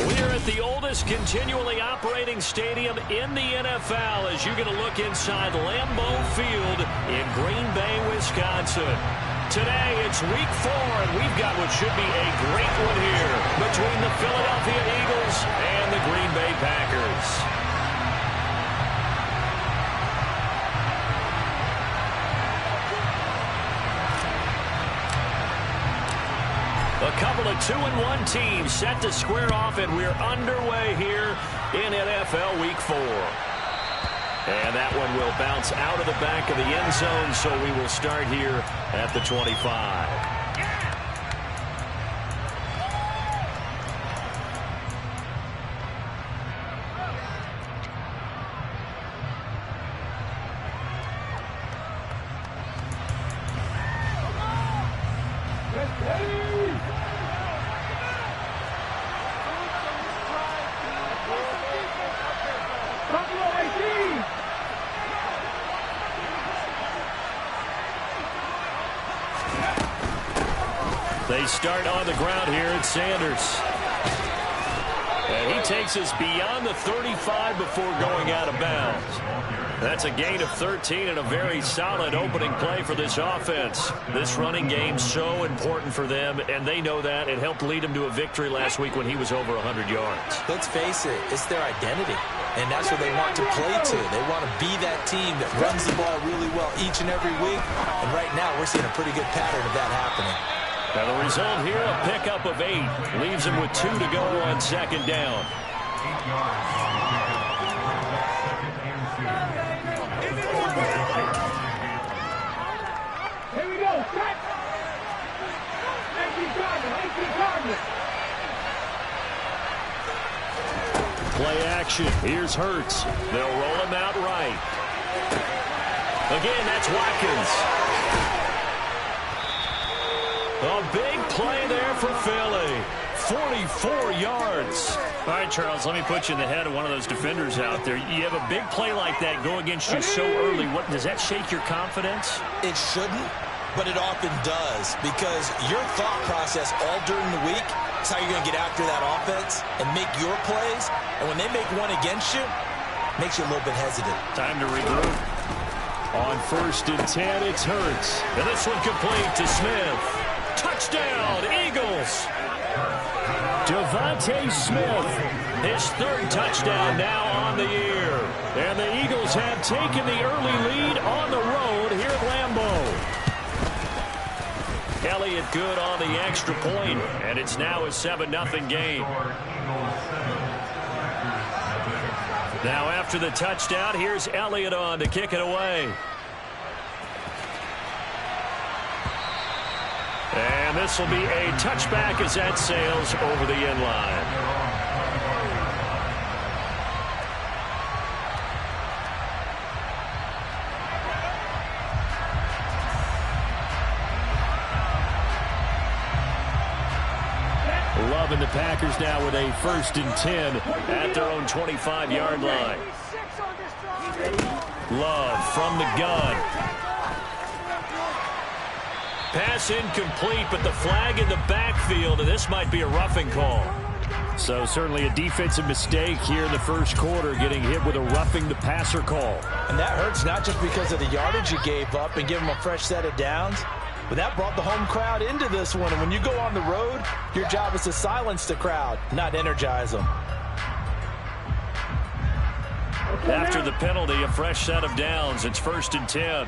We're at the oldest continually operating stadium in the NFL as you get a look inside Lambeau Field in Green Bay, Wisconsin. Today, it's week 4, and we've got what should be a great one here between the Philadelphia Eagles and the Green Bay Packers. A couple of 2-1 teams set to square off, and we're underway here in NFL Week 4. And that one will bounce out of the back of the end zone, so we will start here at the 25. They start on the ground here at Sanders. And he takes us beyond the 35 before going out of bounds. That's a gain of 13 and a very solid opening play for this offense. This running game so important for them, and they know that. It helped lead them to a victory last week when he was over 100 yards. Let's face it, it's their identity, and that's what they want to play to. They want to be that team that runs the ball really well each and every week, and right now we're seeing a pretty good pattern of that happening. Now the result here, a pickup of 8. Leaves him with 2 to go on second down. Here we go. Cut. Play action. Here's Hurts. They'll roll him out right. Again, that's Watkins. A big play there for Philly. 44 yards. All right, Charles, let me put you in the head of one of those defenders out there. You have a big play like that go against you so early. What does that shake your confidence? It shouldn't, but it often does, because your thought process all during the week is how you're going to get after that offense and make your plays. And when they make one against you, it makes you a little bit hesitant. Time to regroup. On 1st and 10, it's Hurts. And this one complete to Smith. Touchdown, Eagles. Devontae Smith, his 3rd touchdown now on the year. And the Eagles have taken the early lead on the road here at Lambeau. Elliott good on the extra point, and it's now a 7-0 game. Now after the touchdown, here's Elliott on to kick it away. And this will be a touchback as that sails over the end line. Loving the Packers now with a 1st and 10 at their own 25-yard line. Love from the gun. Pass incomplete, but the flag in the backfield, and this might be a roughing call. So certainly a defensive mistake here in the first quarter, getting hit with a roughing the passer call. And that hurts not just because of the yardage you gave up and give them a fresh set of downs, but that brought the home crowd into this one. And when you go on the road, your job is to silence the crowd, not energize them. After the penalty, a fresh set of downs. It's 1st and 10.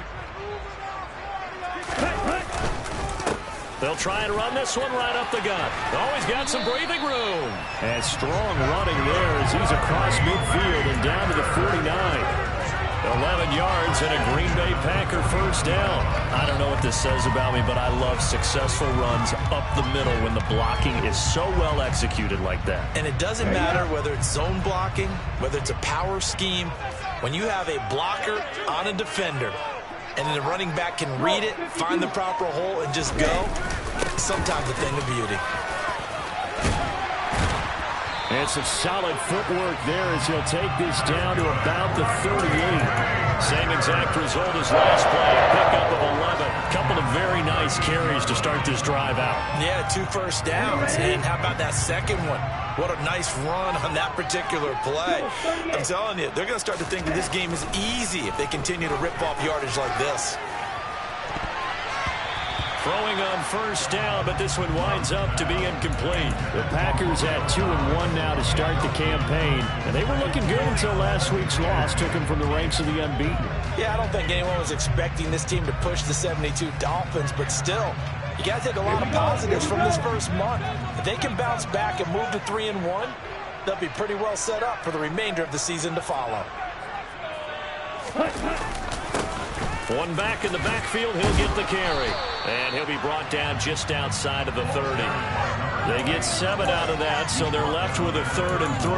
They'll try and run this one right up the gut. Always got some breathing room. And strong running there as he's across midfield and down to the 49. 11 yards and a Green Bay Packer 1st down. I don't know what this says about me, but I love successful runs up the middle when the blocking is so well executed like that. And it doesn't matter whether it's zone blocking, whether it's a power scheme. When you have a blocker on a defender, and the running back can read it, find the proper hole, and just go, sometimes a thing of beauty. And some solid footwork there as he'll take this down to about the 38. Same exact result as last play, a pickup of 11. Couple of very nice carries to start this drive out. Yeah, 2 first downs. And how about that second one? What a nice run on that particular play. I'm telling you, they're going to start to think that this game is easy if they continue to rip off yardage like this. Throwing on first down, but this one winds up to be incomplete. The Packers at 2-1 now to start the campaign. And they were looking good until last week's loss took them from the ranks of the unbeaten. Yeah, I don't think anyone was expecting this team to push the 72 Dolphins, but still, you got to take a lot of positives from this first month. If they can bounce back and move to 3-1, they'll be pretty well set up for the remainder of the season to follow. One back in the backfield, he'll get the carry. And he'll be brought down just outside of the 30. They get 7 out of that, so they're left with a 3rd and 3.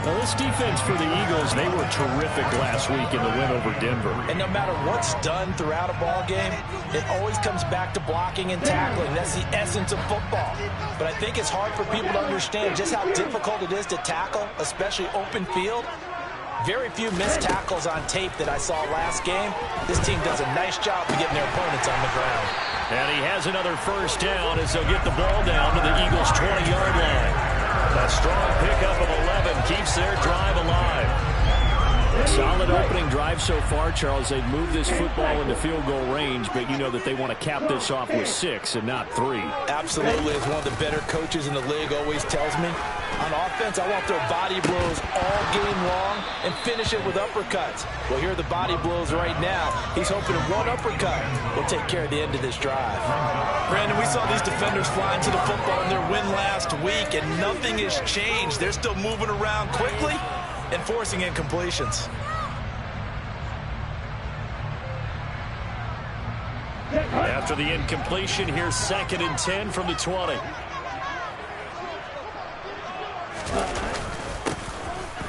Now, this defense for the Eagles, they were terrific last week in the win over Denver. And no matter what's done throughout a ball game, it always comes back to blocking and tackling. That's the essence of football. But I think it's hard for people to understand just how difficult it is to tackle, especially open field. Very few missed tackles on tape that I saw last game. This team does a nice job of getting their opponents on the ground. And he has another first down as they'll get the ball down to the Eagles' 20-yard line. A strong pickup of 11 keeps their drive alive. Solid opening drive so far, Charles. They've moved this football into field goal range, but you know that they want to cap this off with 6 and not 3. Absolutely. As one of the better coaches in the league always tells me, on offense, I want their body blows all game long and finish it with uppercuts. Well, here are the body blows right now. He's hoping one uppercut will take care of the end of this drive. Brandon, we saw these defenders flying to the football in their win last week, and nothing has changed. They're still moving around quickly and forcing incompletions. After the incompletion, here's 2nd and 10 from the 20.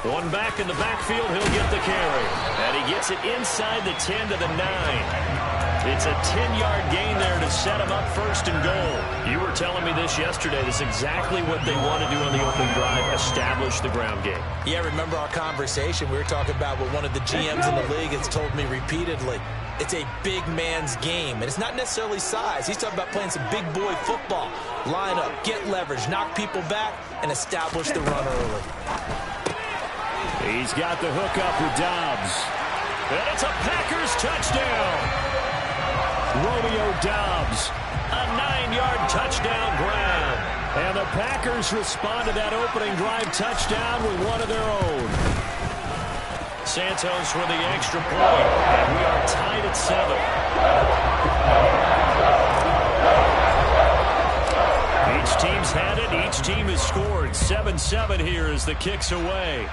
One back in the backfield, he'll get the carry. And he gets it inside the 10 to the 9. It's a 10-yard gain there to set him up 1st and goal. You were telling me this yesterday. This is exactly what they want to do on the opening drive, establish the ground game. Yeah, remember our conversation? We were talking about what one of the GMs in the league has told me repeatedly. It's a big man's game, and it's not necessarily size. He's talking about playing some big boy football. Line up, get leverage, knock people back, and establish the run early. He's got the hook up with Dobbs. And it's a Packers touchdown. Romeo Dobbs, a 9-yard touchdown grab. And the Packers respond to that opening drive touchdown with one of their own. Santos with the extra point, and we are tied at 7. Each team's had it. Each team has scored. 7-7 here as the kick's away.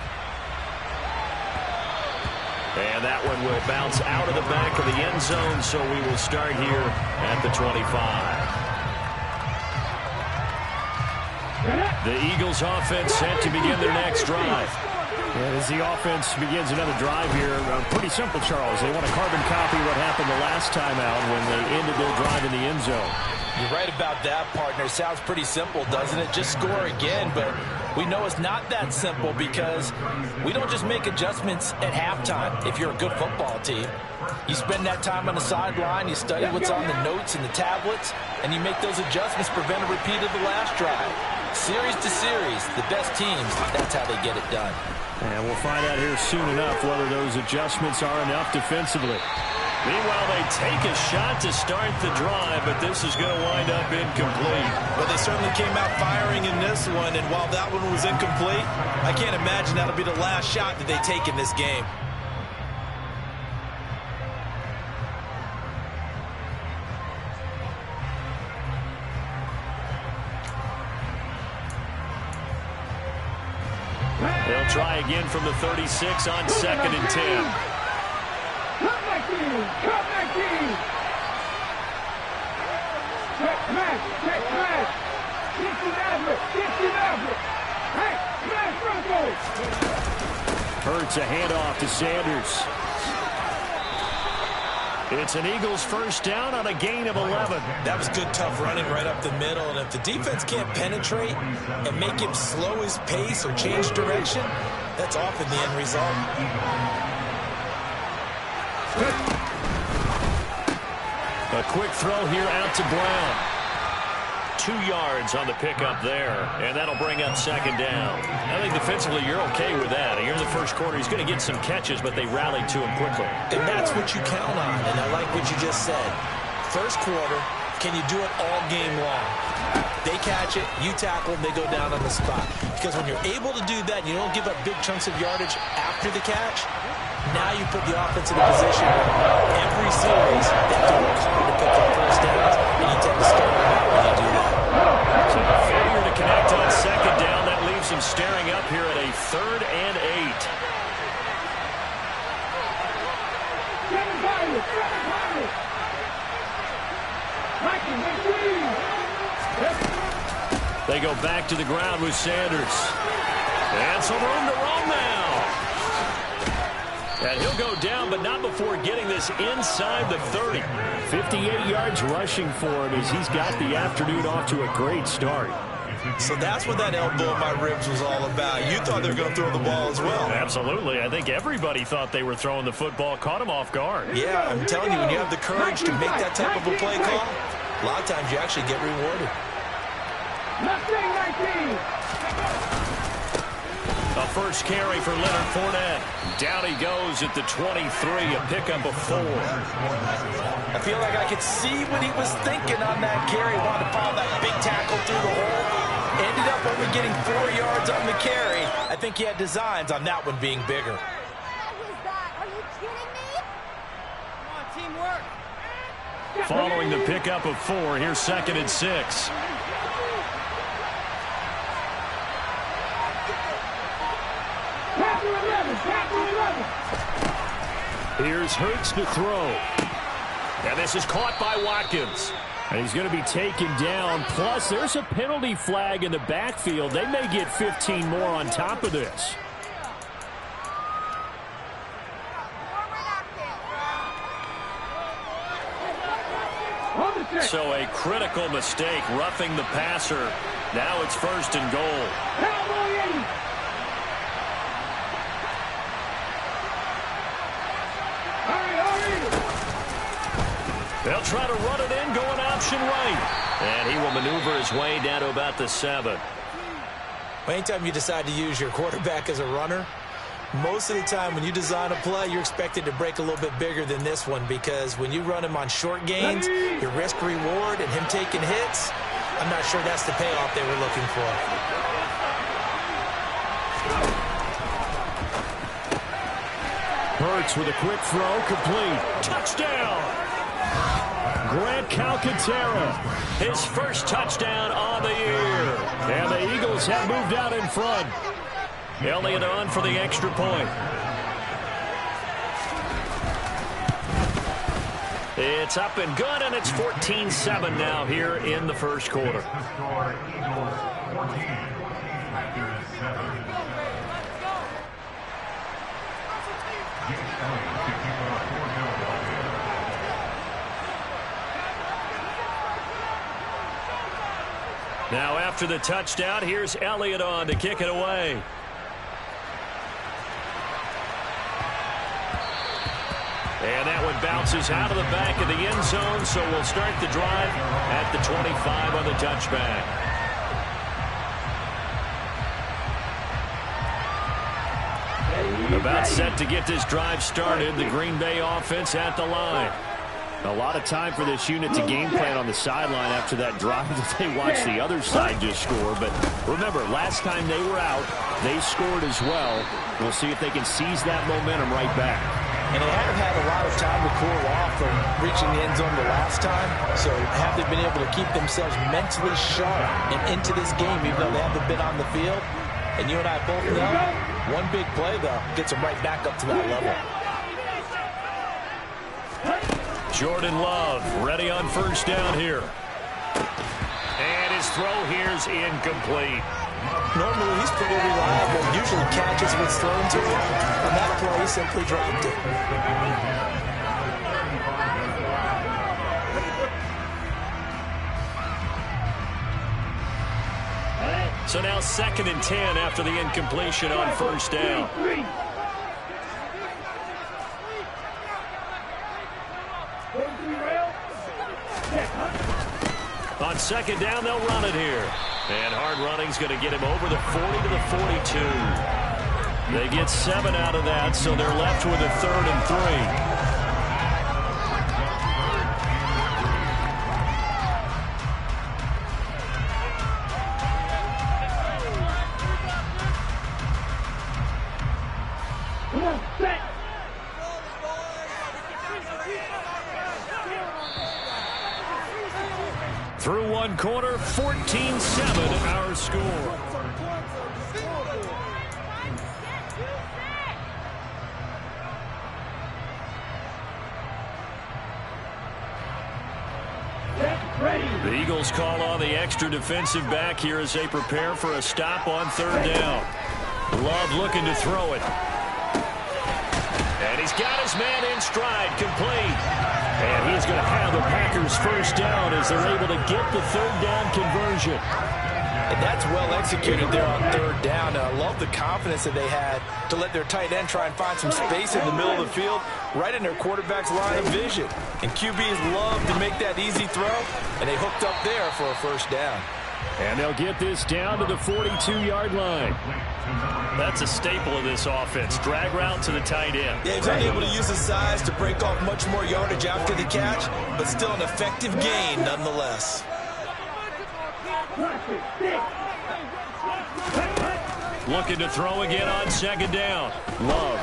And that one will bounce out of the back of the end zone, so we will start here at the 25. The Eagles offense set to begin their next drive. And as the offense begins another drive here, pretty simple, Charles. They want to carbon copy what happened the last time out when they ended their drive in the end zone. You're right about that, partner. Sounds pretty simple, doesn't it? Just score again, but we know it's not that simple because we don't just make adjustments at halftime if you're a good football team. You spend that time on the sideline, you study what's on the notes and the tablets, and you make those adjustments, prevent a repeat of the last drive. Series to series, the best teams, that's how they get it done. And we'll find out here soon enough whether those adjustments are enough defensively. Meanwhile, they take a shot to start the drive, but this is going to wind up incomplete. Well, they certainly came out firing in this one, and while that one was incomplete, I can't imagine that'll be the last shot that they take in this game. They'll try again from the 36 on 2nd and 10. Come back in! Come back in! Check smash! Check smash! Get it over! Get it over! Hey! Smash Bronco! Hurts a handoff to Sanders. It's an Eagles first down on a gain of 11. That was good, tough running right up the middle. And if the defense can't penetrate and make him slow his pace or change direction, that's often the end result. A quick throw here out to Brown. 2 yards on the pickup there, and that'll bring up second down. I think defensively you're okay with that. Here in the first quarter, he's going to get some catches, but they rallied to him quickly. And that's what you count on, and I like what you just said. First quarter, can you do it all game long? They catch it, you tackle them, they go down on the spot. Because when you're able to do that, you don't give up big chunks of yardage after the catch, now you put the offense in a position where every series they have to work hard to pick up first downs, and you tend to scare them out when you do that. So a failure to connect on second down. That leaves him staring up here at a 3rd and 8. They go back to the ground with Sanders. And some room to roam now. And he'll go down, but not before getting this inside the 30. 58 yards rushing for him as he's got the afternoon off to a great start. So that's what that elbow in my ribs was all about. You thought they were going to throw the ball as well. Absolutely. I think everybody thought they were throwing the football, caught him off guard. Yeah, I'm telling you, when you have the courage to make that type of a play call, a lot of times you actually get rewarded. A first carry for Leonard Fournette. Down he goes at the 23, a pickup of 4. I feel like I could see what he was thinking on that carry. Wanted to follow that big tackle through the hole. Ended up only getting 4 yards on the carry. I think he had designs on that one being bigger. Are you kidding me? Come on, teamwork. Following the pickup of 4, here's 2nd and 6. Here's Hurts to throw. And this is caught by Watkins. And he's going to be taken down. Plus, there's a penalty flag in the backfield. They may get 15 more on top of this. So a critical mistake, roughing the passer. Now it's 1st and goal. They'll try to run it in, going option right. And he will maneuver his way down to about the 7. Anytime you decide to use your quarterback as a runner, most of the time when you design a play, you're expected to break a little bit bigger than this one, because when you run him on short gains, your risk-reward and him taking hits, I'm not sure that's the payoff they were looking for. Hurts with a quick throw, complete. Touchdown! Grant Calcaterra, his first touchdown on the year. And the Eagles have moved out in front. Elliott on for the extra point. It's up and good, and it's 14-7 now here in the first quarter. Now after the touchdown, here's Elliott on to kick it away. And that one bounces out of the back of the end zone, so we'll start the drive at the 25 on the touchback. About set to get this drive started. The Green Bay offense at the line. A lot of time for this unit to game plan on the sideline after that drive that they watched the other side just score. But remember, last time they were out, they scored as well. We'll see if they can seize that momentum right back. And they haven't had a lot of time to cool off from reaching the end zone the last time. So have they been able to keep themselves mentally sharp and into this game, even though they haven't been on the field? And you and I both know, one big play, though, gets them right back up to that level. Jordan Love ready on first down here. And his throw here's incomplete. Normally, he's pretty reliable. Usually catches what's thrown to him. On that play, he simply dropped it. So now 2nd and 10 after the incompletion on first down. On second down, they'll run it here. And hard running's going to get him over the 40 to the 42. They get 7 out of that, so they're left with a 3rd and 3. Through one quarter, 14-7 our score. The Eagles call on the extra defensive back here as they prepare for a stop on 3rd down. Love looking to throw it. And he's got his man in stride, complete. And he's going to have the Packers first down as they're able to get the 3rd down conversion. And that's well executed there on 3rd down. And I love the confidence that they had to let their tight end try and find some space in the middle of the field, right in their quarterback's line of vision. And QBs love to make that easy throw, and they hooked up there for a first down. And they'll get this down to the 42-yard line. That's a staple of this offense. Drag route to the tight end. Yeah, he's unable to use his size to break off much more yardage after the catch, but still an effective gain nonetheless. Looking to throw again on 2nd down. Love.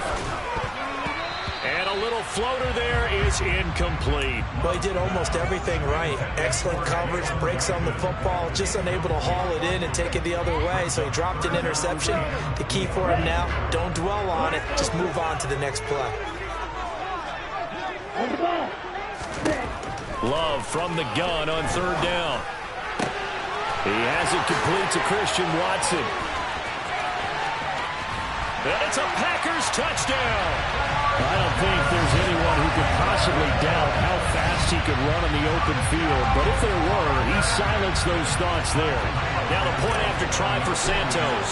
And a little floater there is incomplete. Well, he did almost everything right. Excellent coverage, breaks on the football, just unable to haul it in and take it the other way, so he dropped an interception. The key for him now, don't dwell on it, just move on to the next play. Love from the gun on 3rd down. He has it complete to Christian Watson. And it's a Packers touchdown. I don't think there's anyone who could possibly doubt how fast he could run on the open field. But if there were, he silenced those thoughts there. Now the point after try for Santos.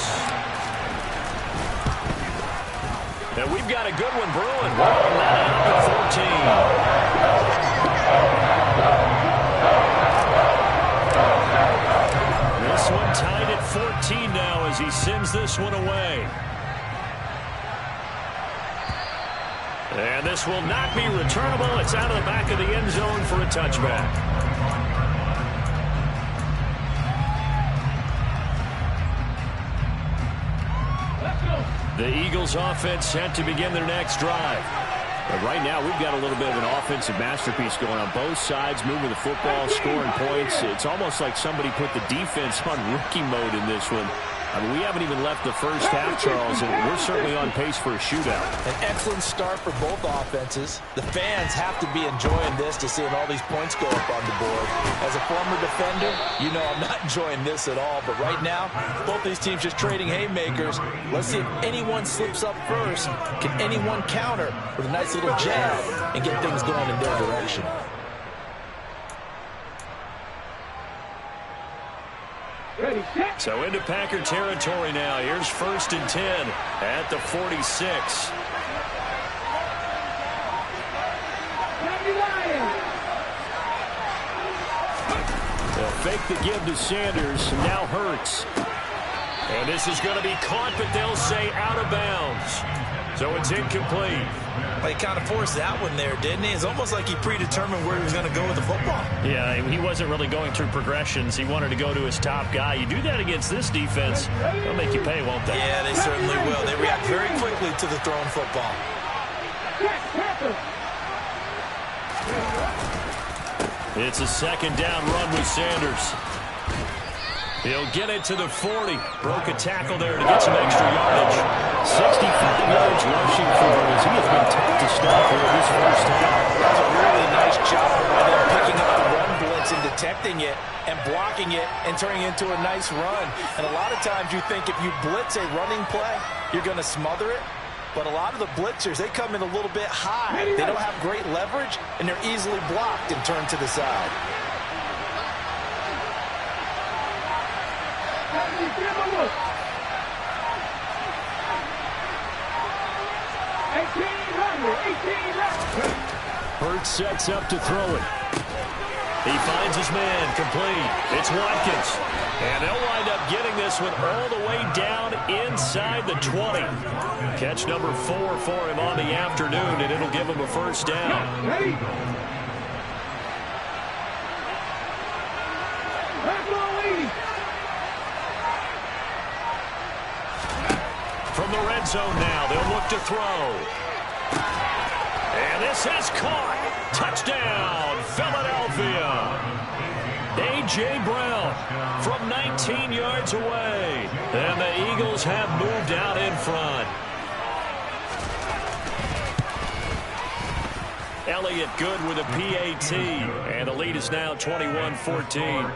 And we've got a good one brewing. Rolling that out to 14. This one tied at 14 now as he sends this one away. And this will not be returnable. It's out of the back of the end zone for a touchback. The Eagles offense set to begin their next drive. But right now we've got a little bit of an offensive masterpiece going on both sides, moving the football, scoring points. It's almost like somebody put the defense on rookie mode in this one. I mean, we haven't even left the first half, Charles, and we're certainly on pace for a shootout. An excellent start for both offenses. The fans have to be enjoying this to seeing all these points go up on the board. As a former defender, you know I'm not enjoying this at all. But right now, both these teams just trading haymakers. Let's see if anyone slips up first. Can anyone counter with a nice little jab and get things going in their direction? So into Packer territory now. Here's 1st and 10 at the 46. They'll fake the give to Sanders. Now Hurts. And this is going to be caught, but they'll say out of bounds. So it's incomplete. Well, he kind of forced that one there, didn't he? It's almost like he predetermined where he was going to go with the football. Yeah, he wasn't really going through progressions. He wanted to go to his top guy. You do that against this defense, they'll make you pay, won't they? Yeah, they certainly will. They react very quickly to the thrown football. It's a 2nd down run with Sanders. He'll get it to the 40. Broke a tackle there to get some extra yardage. 65 yards rushing for him as he has been tough to stop here this first half. That's a really nice job by them picking up the run blitz and detecting it and blocking it and turning it into a nice run. And a lot of times you think if you blitz a running play, you're going to smother it. But a lot of the blitzers, they come in a little bit high. They don't have great leverage, and they're easily blocked and turned to the side. Hurts sets up to throw it. He finds his man, complete. It's Watkins. And they'll wind up getting this one all the way down inside the 20. Catch number 4 for him on the afternoon, and it'll give him a first down. Ready? Let's go, Lee. From the red zone now, they'll look to throw. And this is caught. Touchdown, Philadelphia. A.J. Brown from 19 yards away. And the Eagles have moved out in front. Elliott good with a PAT. And the lead is now 21-14.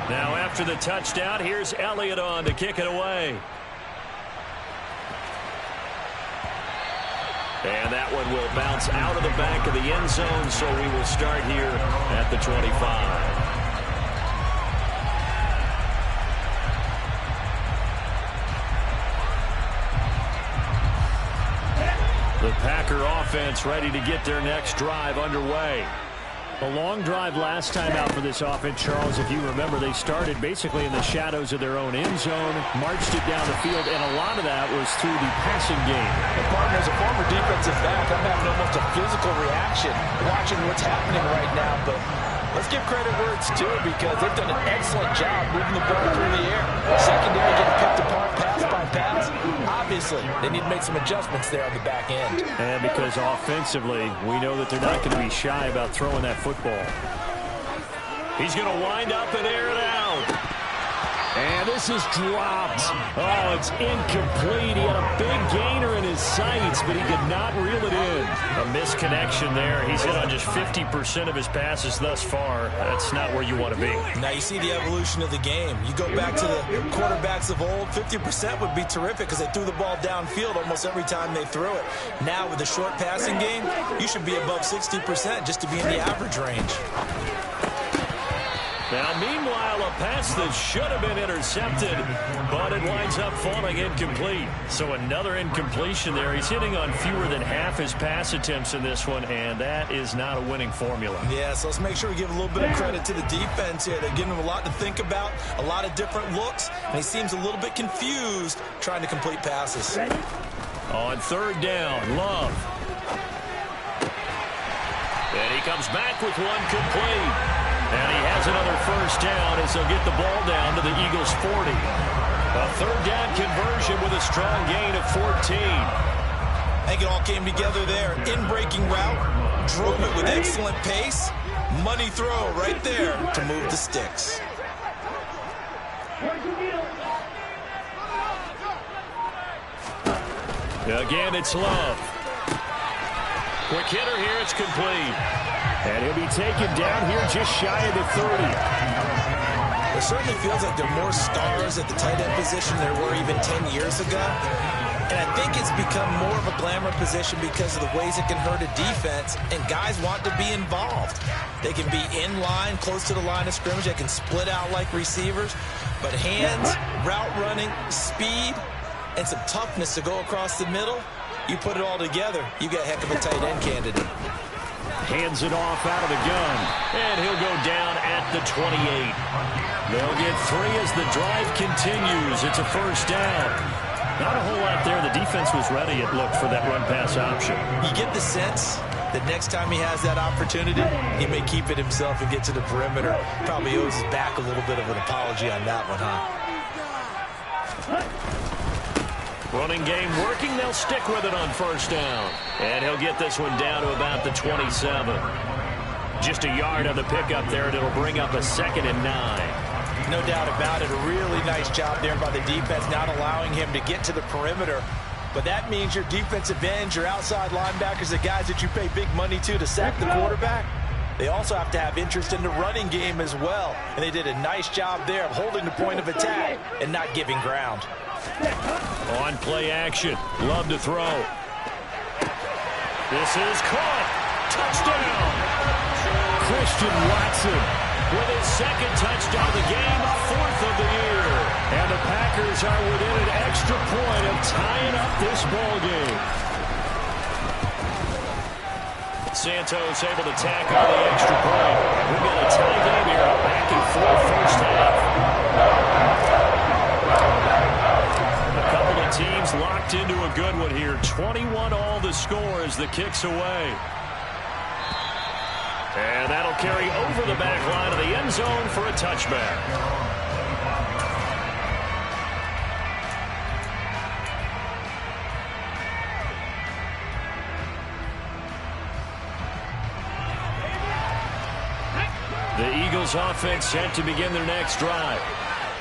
Now after the touchdown, here's Elliott on to kick it away. And that one will bounce out of the back of the end zone, so we will start here at the 25. The Packer offense ready to get their next drive underway. A long drive last time out for this offense, Charles. If you remember, they started basically in the shadows of their own end zone, marched it down the field, and a lot of that was through the passing game. And partner, as a former defensive back, I'm having almost a physical reaction watching what's happening right now. But let's give credit where it's due, because they've done an excellent job moving the ball through the air. Secondary getting picked apart pass by pass. Obviously, they need to make some adjustments there on the back end. And because offensively, we know that they're not going to be shy about throwing that football. He's going to wind up and air it out. And this is dropped. Oh, it's incomplete. He had a big gainer in his sights, but he could not reel it in. A misconnection there. He's hit on just 50% of his passes thus far. That's not where you want to be. Now you see the evolution of the game. You go back to the quarterbacks of old, 50% would be terrific because they threw the ball downfield almost every time they threw it. Now with the short passing game, you should be above 60% just to be in the average range. Now, meanwhile, a pass that should have been intercepted, but it winds up falling incomplete. So another incompletion there. He's hitting on fewer than half his pass attempts in this one, and that is not a winning formula. Yeah, so let's make sure we give a little bit of credit to the defense here. They're giving him a lot to think about, a lot of different looks, and he seems a little bit confused trying to complete passes. On third down, Love. And he comes back with one complete. And he has another first down as they'll get the ball down to the Eagles' 40. A third down conversion with a strong gain of 14. I think it all came together there. In-breaking route, drove it with excellent pace. Money throw right there to move the sticks. Again, it's Love. Quick hitter here, it's complete. And he'll be taken down here just shy of the 30. It certainly feels like there are more stars at the tight end position than there were even 10 years ago. And I think it's become more of a glamour position because of the ways it can hurt a defense, and guys want to be involved. They can be in line, close to the line of scrimmage. They can split out like receivers. But hands, route running, speed, and some toughness to go across the middle, you put it all together, you get a heck of a tight end candidate. Hands it off out of the gun, and he'll go down at the 28. They'll get 3 as the drive continues. It's a first down. Not a whole lot there. The defense was ready, it looked, for that run-pass option. You get the sense that next time he has that opportunity, he may keep it himself and get to the perimeter. Probably owes his back a little bit of an apology on that one, huh? Running game working. They'll stick with it on first down. And he'll get this one down to about the 27. Just a yard on the pickup there, and it'll bring up a 2nd and 9. No doubt about it. A really nice job there by the defense, not allowing him to get to the perimeter. But that means your defensive ends, your outside linebackers, the guys that you pay big money to sack the quarterback, they also have to have interest in the running game as well. And they did a nice job there of holding the point of attack and not giving ground. On play action. Love to throw. This is caught. Touchdown. Christian Watson with his 2nd touchdown of the game, 4th of the year. And the Packers are within an extra point of tying up this ball game. Santos able to tack on the extra point. We've got a tie game here, back and forth first half. A couple of teams locked into a good one here. 21 all the score as the kick's away. And that'll carry over the back line of the end zone for a touchback. The Eagles offense set to begin their next drive.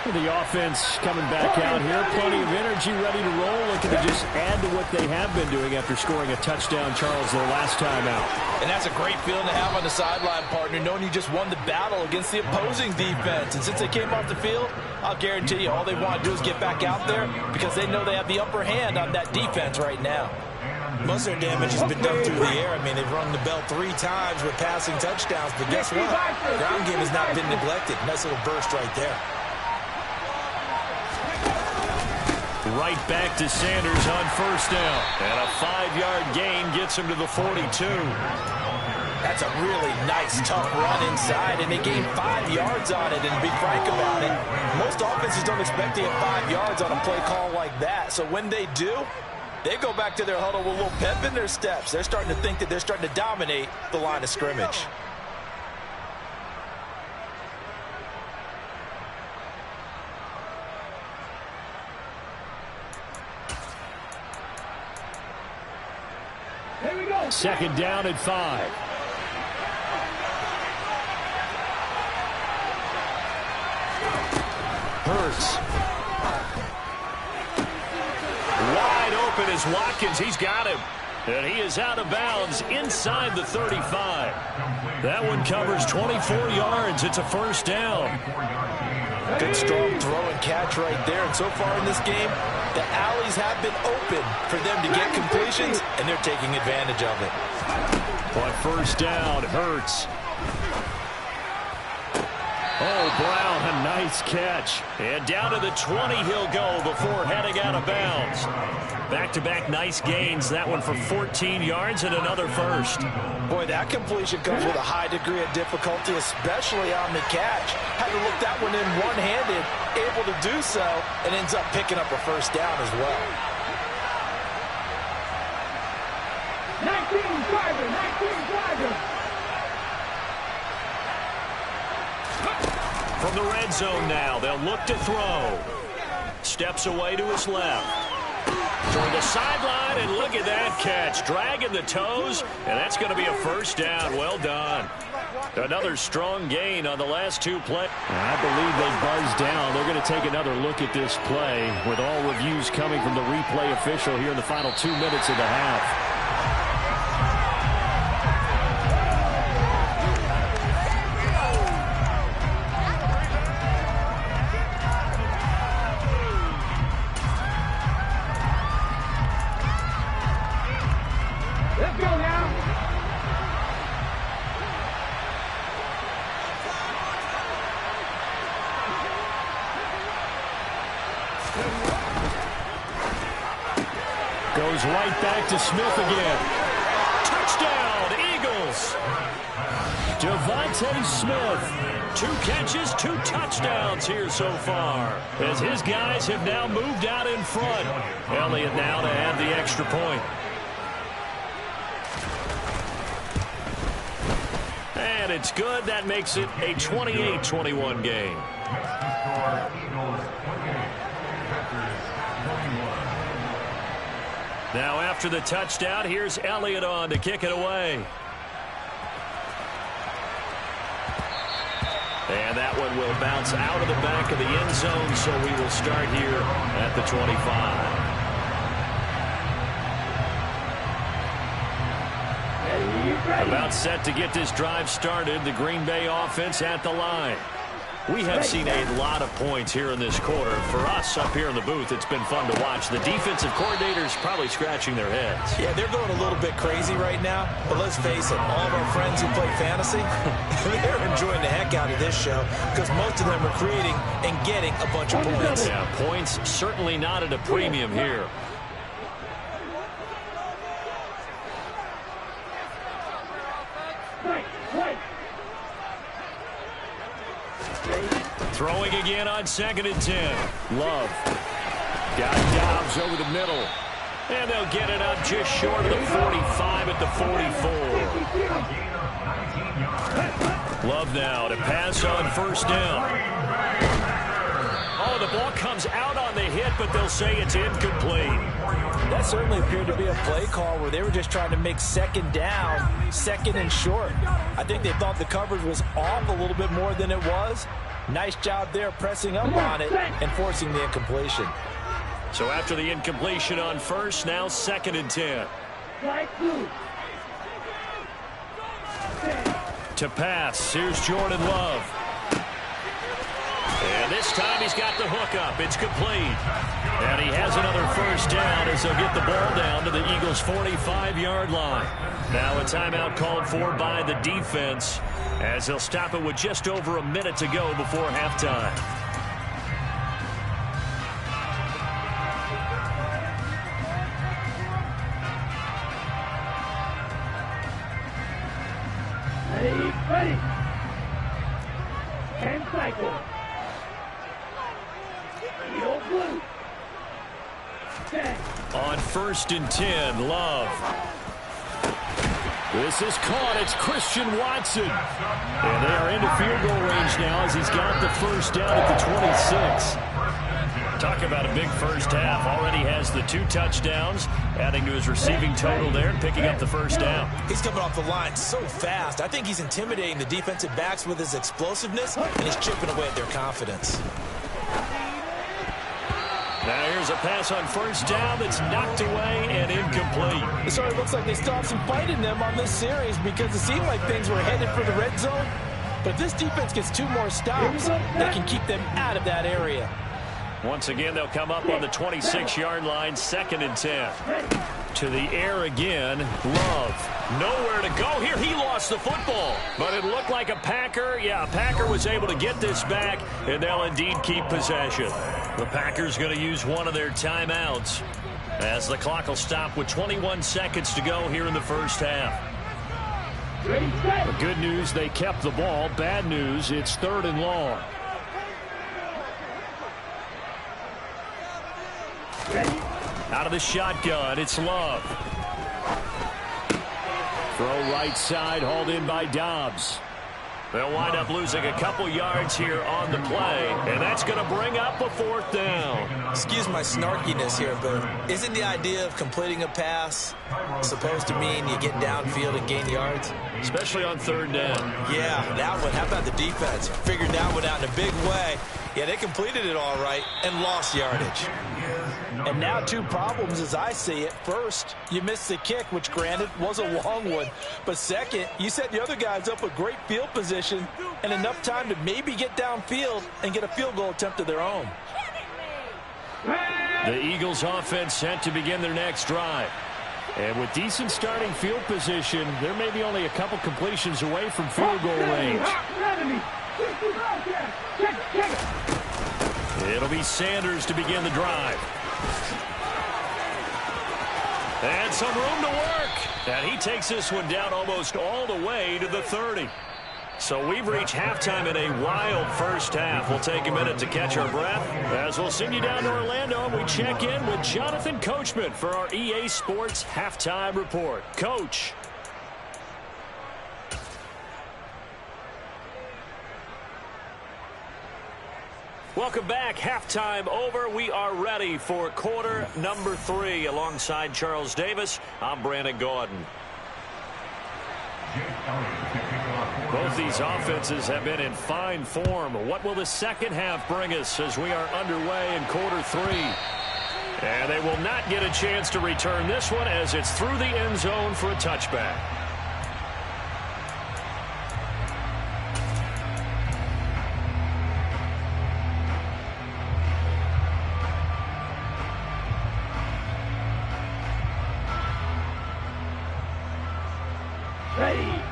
The offense coming back out here. Plenty of energy, ready to roll. Looking to just add to what they have been doing after scoring a touchdown, Charles, their last time out. And that's a great feeling to have on the sideline, partner, knowing you just won the battle against the opposing defense. And since they came off the field, I'll guarantee you all they want to do is get back out there because they know they have the upper hand on that defense right now. Most of their damage has been done through the air. I mean, they've rung the bell 3 times with passing touchdowns. But guess what? Ground game has not been neglected. Nice little burst right there. Right back to Sanders on first down. And a 5-yard gain gets him to the 42. That's a really nice, tough run inside, and they gained 5 yards on it. And to be frank about it, most offenses don't expect to get 5 yards on a play call like that. So when they do, they go back to their huddle with a little pep in their steps. They're starting to think that they're starting to dominate the line of scrimmage. Here we go. Second down at 5. Hurts. Wide open is Watkins. He's got him. And he is out of bounds inside the 35. That one covers 24 yards. It's a first down. Good strong throw and catch right there. And so far in this game, the alleys have been open for them to get completions, and they're taking advantage of it. On first down, Hurts. Oh, Brown, a nice catch. And down to the 20 he'll go before heading out of bounds. Back-to-back nice gains. That one for 14 yards and another first. Boy, that completion comes with a high degree of difficulty, especially on the catch. Had to look that one in one-handed, able to do so, and ends up picking up a first down as well. 19 driver. From the red zone now, they'll look to throw. Steps away to his left. Toward the sideline, and look at that catch. Dragging the toes, and that's going to be a first down. Well done. Another strong gain on the last 2 plays. I believe they buzzed down. They're going to take another look at this play with all reviews coming from the replay official here in the final 2 minutes of the half. Let's go now. Goes right back to Smith again. Touchdown, Eagles. Devontae Smith. 2 catches, 2 touchdowns here so far. As his guys have now moved out in front. Elliott now to add the extra point. And it's good. That makes it a 28-21 game. Now after the touchdown, here's Elliott on to kick it away. And that one will bounce out of the back of the end zone, so we will start here at the 25. About set to get this drive started. The Green Bay offense at the line. We have seen a lot of points here in this quarter. For us up here in the booth, it's been fun to watch. The defensive coordinators probably scratching their heads. Yeah, they're going a little bit crazy right now. But let's face it, all of our friends who play fantasy, they're enjoying the heck out of this show because most of them are creating and getting a bunch of points. Yeah, points certainly not at a premium here. again on 2nd and 10. Love. Got Dobbs over the middle. And they'll get it up just short of the 45 at the 44. Love now to pass on 1st down. Oh, the ball comes out on the hit, but they'll say it's incomplete. That certainly appeared to be a play call where they were just trying to make 2nd down, 2nd and short. I think they thought the coverage was off a little bit more than it was. Nice job there pressing up on it and forcing the incompletion. So after the incompletion on 1st, now 2nd and 10. To pass, here's Jordan Love. And this time he's got the hook up. It's complete. And he has another 1st down as they'll get the ball down to the Eagles' 45-yard line. Now a timeout called for by the defense as they'll stop it with just over a minute to go before halftime. Ready. 10 cycles. On 1st and 10, Love. This is caught. It's Christian Watson. And they are into field goal range now as he's got the 1st down at the 26. Talk about a big first half. Already has the 2 touchdowns, adding to his receiving total there and picking up the 1st down. He's coming off the line so fast. I think he's intimidating the defensive backs with his explosiveness, and he's chipping away at their confidence. Now here's a pass on 1st down that's knocked away and incomplete. It sort of looks like they still have some fight in them on this series because it seemed like things were headed for the red zone. But if this defense gets 2 more stops, they can keep them out of that area. Once again, they'll come up on the 26-yard line, 2nd and 10. To the air again, Love. Nowhere to go here. He lost the football. But it looked like a Packer. Yeah, a Packer was able to get this back, and they'll indeed keep possession. The Packers going to use one of their timeouts as the clock will stop with 21 seconds to go here in the first half. The good news, they kept the ball. Bad news, it's 3rd and long. Out of the shotgun, it's Love. Throw right side, hauled in by Dobbs. They'll wind up losing a couple yards here on the play, and that's going to bring up a 4th down. Excuse my snarkiness here, but isn't the idea of completing a pass supposed to mean you get downfield and gain yards? Especially on 3rd down. Yeah, that one. How about the defense? Figured that one out in a big way. Yeah, they completed it all right and lost yardage. And now 2 problems as I see it. First, you missed the kick, which granted was a long one. But second, you set the other guys up with great field position and enough time to maybe get downfield and get a field goal attempt of their own. The Eagles offense set to begin their next drive. And with decent starting field position, they're maybe only a couple completions away from field goal range. It'll be Sanders to begin the drive. And some room to work. And he takes this one down almost all the way to the 30. So we've reached halftime in a wild first half. We'll take a minute to catch our breath as we'll send you down to Orlando and we check in with Jonathan Coachman for our EA Sports Halftime Report. Coach. Welcome back. Halftime over. We are ready for quarter number 3. Alongside Charles Davis, I'm Brandon Gordon. Both these offenses have been in fine form. What will the second half bring us as we are underway in quarter 3? And they will not get a chance to return this one as it's through the end zone for a touchback.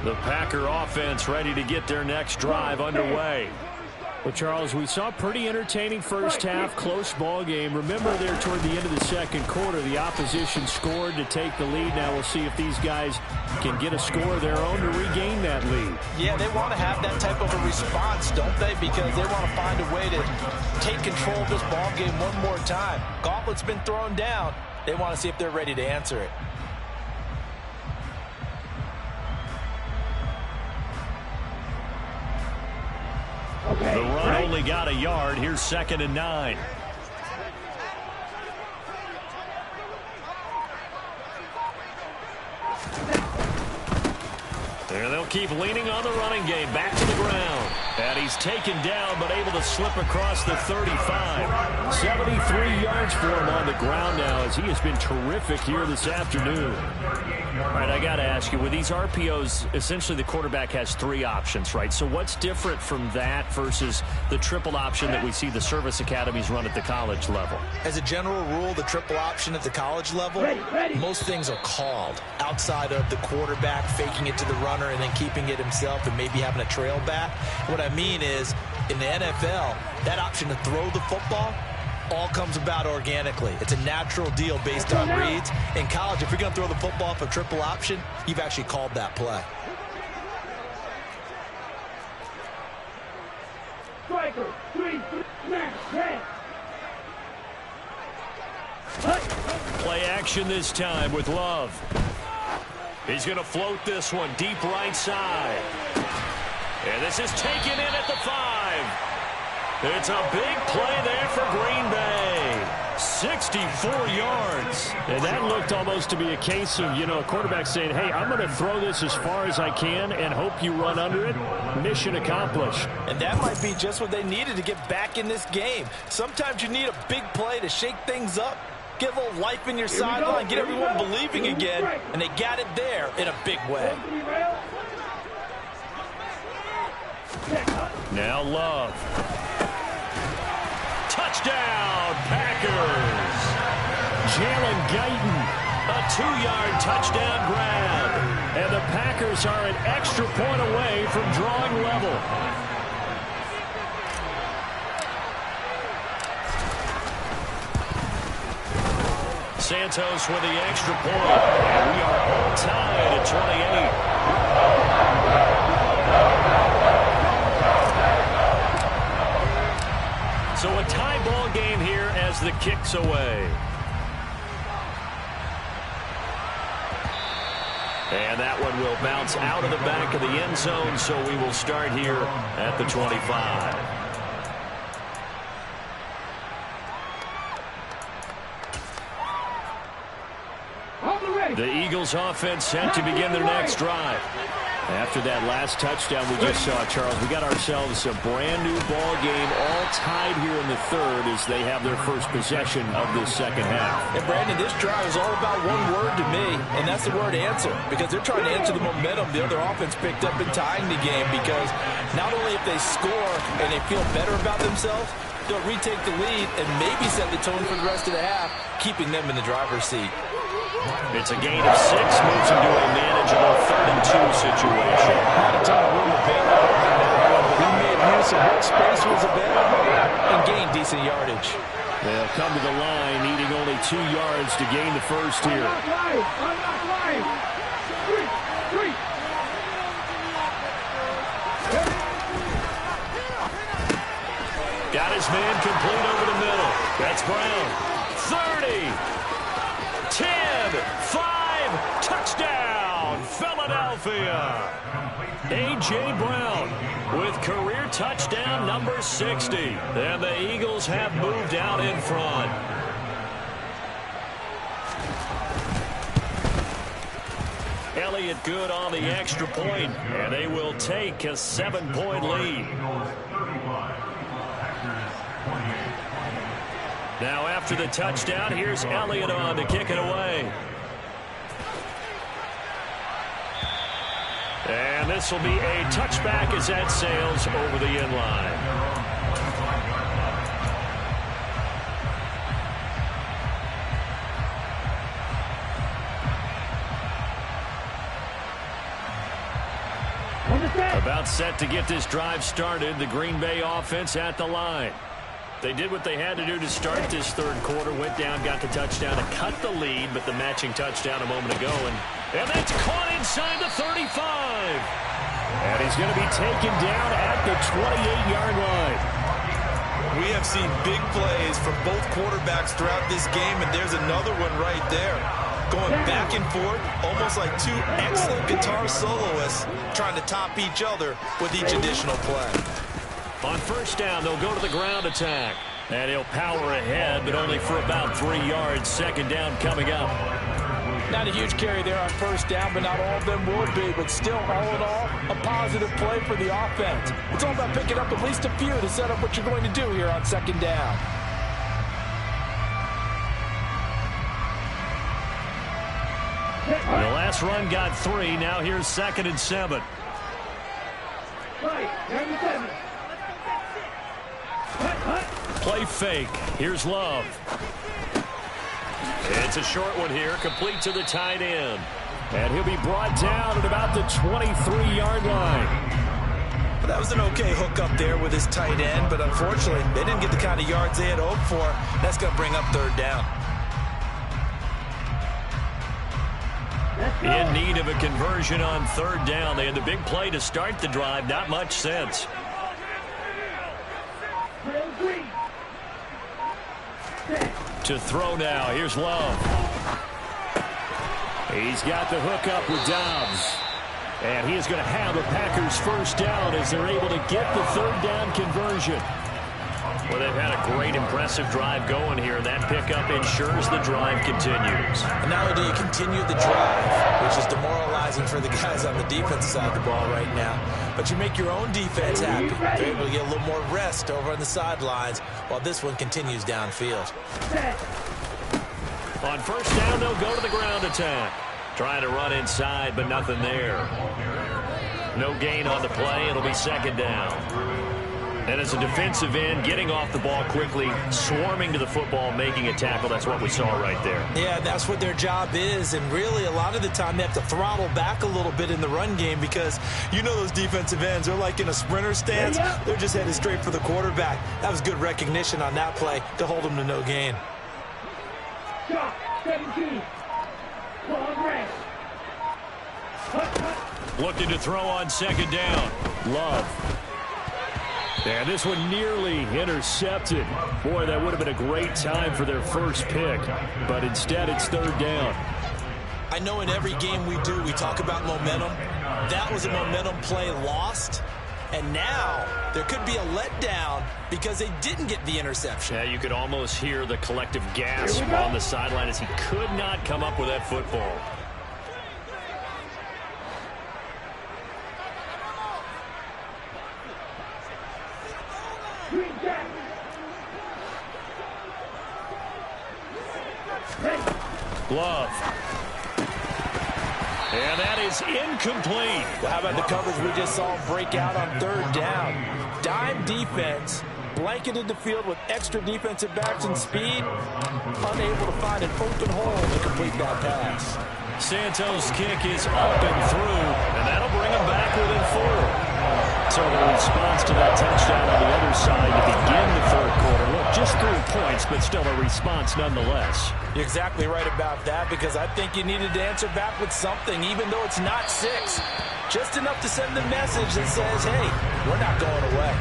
The Packer offense ready to get their next drive underway. Well, Charles, we saw a pretty entertaining first half, close ball game. Remember there toward the end of the second quarter, the opposition scored to take the lead. Now we'll see if these guys can get a score of their own to regain that lead. Yeah, they want to have that type of a response, don't they? Because they want to find a way to take control of this ball game one more time. Gauntlet's been thrown down. They want to see if they're ready to answer it. The run only got a yard. Here's 2nd and 9. And they'll keep leaning on the running game. Back to the ground. And he's taken down, but able to slip across the 35. 73 yards for him on the ground now, as he has been terrific here this afternoon. All right, I got to ask you, with these RPOs, essentially the quarterback has 3 options, right? So what's different from that versus the triple option that we see the service academies run at the college level? As a general rule, the triple option at the college level, most things are called outside of the quarterback faking it to the runner and then keeping it himself and maybe having a trail back. What I mean is, in the NFL, that option to throw the football all comes about organically. It's a natural deal based on reads. In college, if you're going to throw the football for triple option, you've actually called that play. Striker, 3, smash, Play action this time with Love. He's going to float this one deep right side. And this is taken in at the 5. It's a big play there for Green Bay. 64 yards. And that looked almost to be a case of, a quarterback saying, hey, I'm going to throw this as far as I can and hope you run under it. Mission accomplished. And that might be just what they needed to get back in this game. Sometimes you need a big play to shake things up, get a little life in your sideline, get everyone believing again, and they got it there in a big way. Now Love. Touchdown, Packers. Jalen Guyton, a 2-yard touchdown grab. And the Packers are an extra point away from drawing level. Santos with the extra point. And we are all tied at 28. So a tie ball game here as the kick's away. And that one will bounce out of the back of the end zone, so we will start here at the 25. The Eagles offense set to begin their next drive. After that last touchdown we just saw, Charles, we got ourselves a brand new ball game, all tied here in the third as they have their first possession of this second half. And Brandon, this drive is all about one word to me, and that's the word answer, because they're trying to answer the momentum the other offense picked up in tying the game, because not only if they score and they feel better about themselves, they'll retake the lead and maybe set the tone for the rest of the half, keeping them in the driver's seat. It's a gain of 6, moves into a manageable 3rd and 2 situation. Not a ton of room available. He made use of what space was available and gained decent yardage. They'll come to the line, needing only 2 yards to gain the first here. Got his man complete over the middle. That's Brown. 30. 10, 5, touchdown, Philadelphia. A.J. Brown with career touchdown number 60. And the Eagles have moved out in front. Elliott good on the extra point, and they will take a 7-point lead. Now after the touchdown, here's Elliott on to kick it away. And this will be a touchback as that sails over the end line. About set to get this drive started. The Green Bay offense at the line. They did what they had to do to start this third quarter. Went down, got the touchdown to cut the lead, but the matching touchdown a moment ago. And that's caught inside the 35. And he's going to be taken down at the 28-yard line. We have seen big plays from both quarterbacks throughout this game, and there's another one right there. Going back and forth, almost like two excellent guitar soloists trying to top each other with each additional play. On first down, they'll go to the ground attack. And he'll power ahead, but only for about 3 yards. Second down coming up. Not a huge carry there on first down, but not all of them will be. But still, all in all, a positive play for the offense. It's all about picking up at least a few to set up what you're going to do here on second down. The last run got 3. Now here's 2nd and 7. Play fake. Here's Love. It's a short one here, complete to the tight end. And he'll be brought down at about the 23-yard line. That was an okay hook up there with his tight end, but unfortunately, they didn't get the kind of yards they had hoped for. That's going to bring up third down. In need of a conversion on third down. They had the big play to start the drive. Not much sense. To throw now. Here's Love. He's got the hook up with Dobbs. And he is going to have the Packers first down as they're able to get the third down conversion. Well, they've had a great, impressive drive going here. That pickup ensures the drive continues. And not only do you continue the drive, which is demoralizing for the guys on the defensive side of the ball right now, but you make your own defense happy. They're able to get a little more rest over on the sidelines while this one continues downfield. On first down, they'll go to the ground attack. Trying to run inside, but nothing there. No gain on the play. It'll be second down. And as a defensive end, getting off the ball quickly, swarming to the football, making a tackle. That's what we saw right there. Yeah, that's what their job is. And really, a lot of the time, they have to throttle back a little bit in the run game because you know those defensive ends, they're like in a sprinter stance. They're just headed straight for the quarterback. That was good recognition on that play to hold them to no gain. 17. Looking to throw on second down. Love. And this one nearly intercepted. Boy, that would have been a great time for their first pick. But instead, it's third down. I know in every game we do, we talk about momentum. That was a momentum play lost. And now there could be a letdown because they didn't get the interception. Yeah, you could almost hear the collective gasp on the sideline as he could not come up with that football. Glove. And that is incomplete. Well, how about the coverage we just saw break out on third down? Dime defense, blanketed the field with extra defensive backs and speed, unable to find an open hole to complete that pass. Santos' kick is up and through, and that'll bring him back within 4. So the response to that touchdown on the other side to begin the third quarter. Look, just 3 points, but still a response nonetheless. You're exactly right about that because I think you needed to answer back with something, even though it's not 6. Just enough to send the message that says, hey, we're not going away.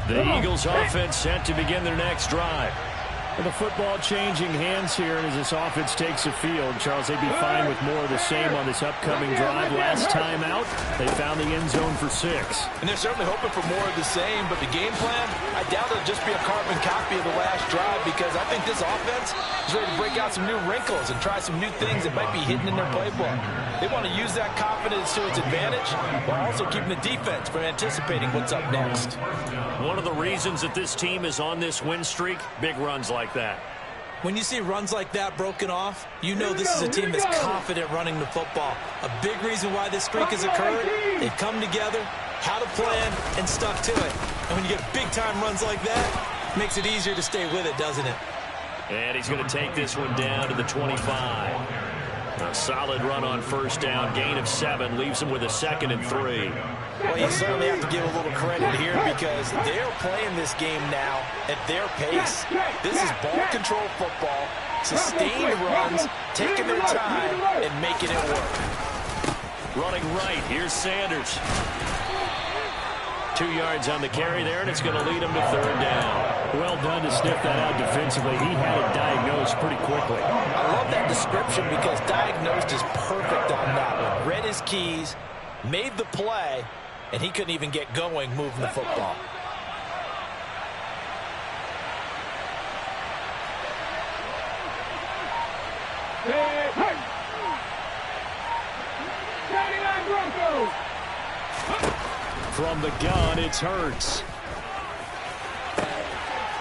The Eagles offense set to begin their next drive. And the football changing hands here as this offense takes the field. Charles, they'd be fine with more of the same on this upcoming drive. Last time out, they found the end zone for 6. And they're certainly hoping for more of the same, but the game plan, I doubt it'll just be a carbon copy of the last drive because I think this offense is ready to break out some new wrinkles and try some new things that might be hidden in their playbook. They want to use that confidence to its advantage while also keeping the defense from anticipating what's up next. One of the reasons that this team is on this win streak, big runs like that. When you see runs like that broken off, you know this is a team that's confident running the football. A big reason why this streak has occurred, they've come together, had a plan, and stuck to it. And when you get big-time runs like that, it makes it easier to stay with it, doesn't it? And he's going to take this one down to the 25. A solid run on first down, gain of 7, leaves him with a 2nd and 3. Well, you certainly have to give a little credit here because they're playing this game now at their pace. This is ball control football, sustained runs, taking their time, and making it work. Running right, here's Sanders. 2 yards on the carry there, and it's going to lead him to 3rd down. Well done to sniff that out defensively. He had it diagnosed pretty quickly. I love that description because diagnosed is perfect on that one. Read his keys, made the play, and he couldn't even get going moving the football. From the gun, it's Hurts.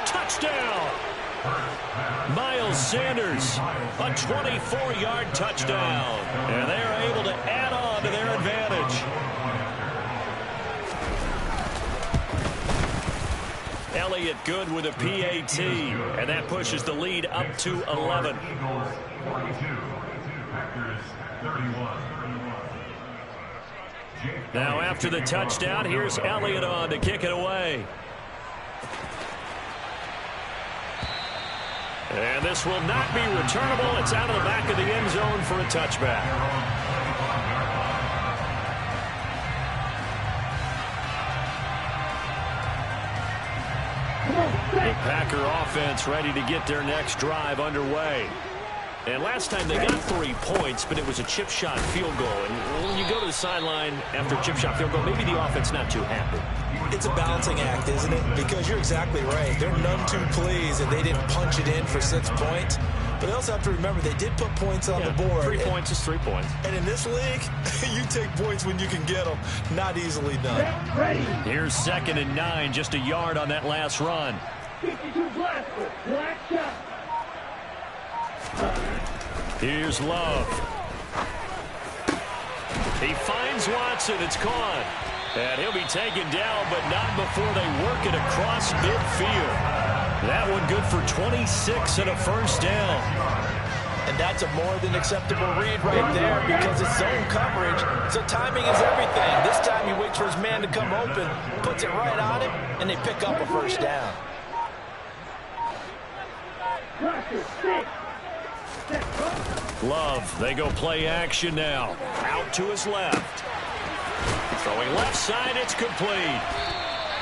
Touchdown! Miles Sanders, a 24-yard touchdown. And they're able to add on to their advantage. Elliott good with a PAT, and that pushes the lead up to 11. Now after the touchdown, here's Elliott on to kick it away. And this will not be returnable. It's out of the back of the end zone for a touchback. The Packer offense ready to get their next drive underway. And last time they got 3 points, but it was a chip shot field goal. And when you go to the sideline after a chip shot field goal, maybe the offense not too happy. It's a balancing act, isn't it? Because you're exactly right. They're none too pleased, and they didn't punch it in for 6 points. But they also have to remember they did put points on the board. 3 points is 3 points. And in this league, you take points when you can get them. Not easily done. Here's 2nd and 9, just a yard on that last run. Here's Love. He finds Watson. It's caught. And he'll be taken down, but not before they work it across midfield. That one good for 26 and a first down. And that's a more than acceptable read right there because it's zone coverage, so timing is everything. This time he waits for his man to come open, puts it right on him, and they pick up a first down. Love, they go play action now. Out to his left. Throwing left side, it's complete.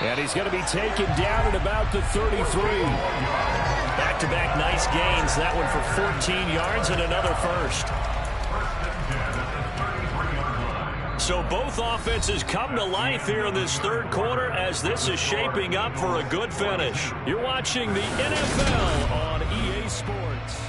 And he's going to be taken down at about the 33. Back-to-back nice gains. That one for 14 yards and another first. So both offenses come to life here in this 3rd quarter as this is shaping up for a good finish. You're watching the NFL on EA Sports.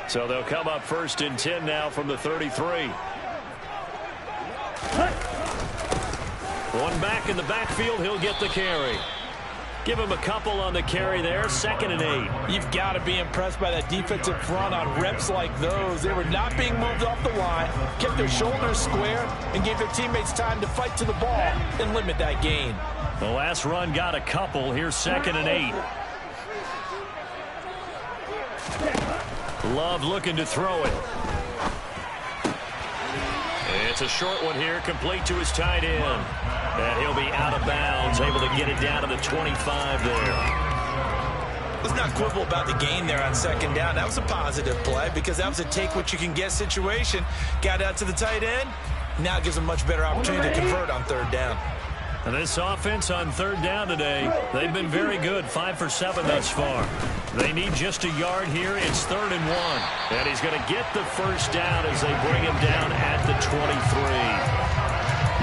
So they'll come up 1st and 10 now from the 33. One back in the backfield, he'll get the carry. Give him a couple on the carry there, 2nd and 8. You've got to be impressed by that defensive front on reps like those. They were not being moved off the line, kept their shoulders square, and gave their teammates time to fight to the ball and limit that gain. The last run got a couple. Here's 2nd and 8. Love looking to throw it. It's a short one here, complete to his tight end. And he'll be out of bounds, able to get it down to the 25 there. Let's not quibble about the gain there on 2nd down. That was a positive play because that was a take-what-you-can-get situation. Got out to the tight end. Now it gives them much better opportunity to convert on 3rd down. And this offense on 3rd down today, they've been very good, 5 for 7 thus far. They need just a yard here. It's 3rd and 1. And he's going to get the first down as they bring him down at the 23.